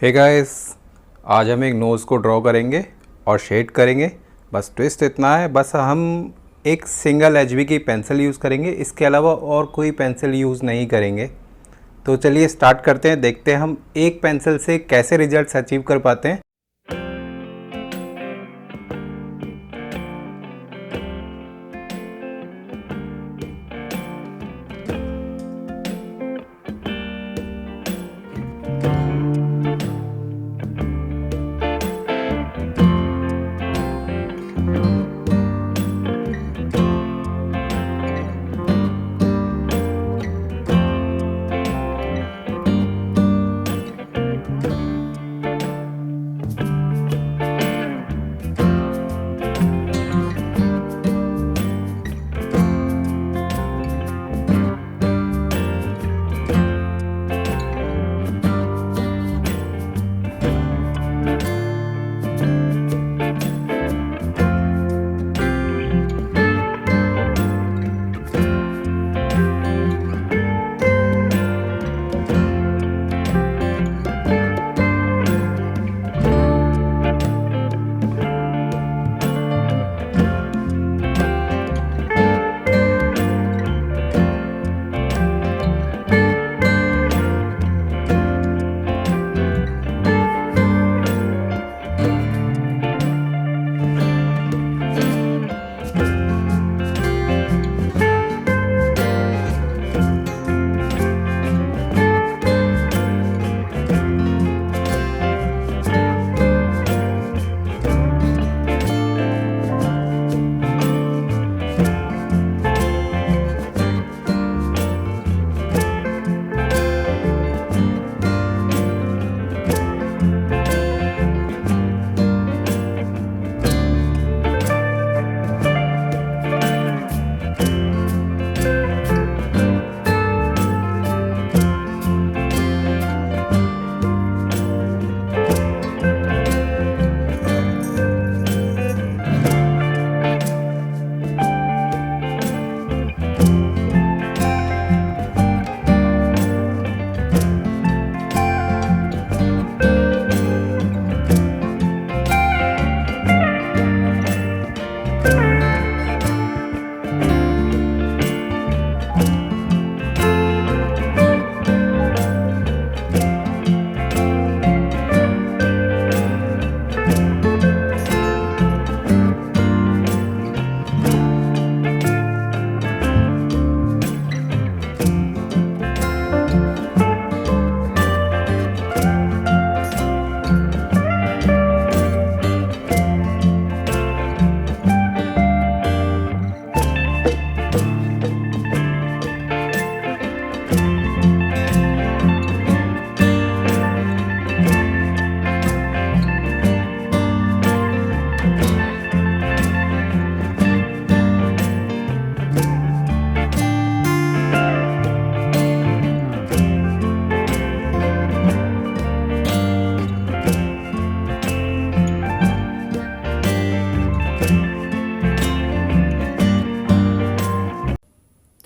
Hey guys, आज हम एक नोज़ को ड्रॉ करेंगे और शेड करेंगे। बस ट्विस्ट इतना है, बस हम एक सिंगल एचबी की पेंसिल यूज़ करेंगे, इसके अलावा और कोई पेंसिल यूज़ नहीं करेंगे। तो चलिए स्टार्ट करते हैं, देखते हैं हम एक पेंसिल से कैसे रिजल्ट्स अचीव कर पाते हैं।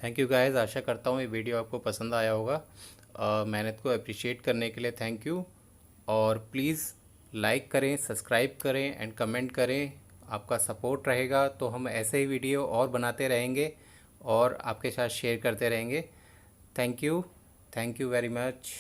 थैंक यू गाइस, आशा करता हूँ ये वीडियो आपको पसंद आया होगा। मेहनत को अप्रिशिएट करने के लिए थैंक यू। और प्लीज़ लाइक करें, सब्सक्राइब करें एंड कमेंट करें। आपका सपोर्ट रहेगा तो हम ऐसे ही वीडियो और बनाते रहेंगे और आपके साथ शेयर करते रहेंगे। Thank you very much.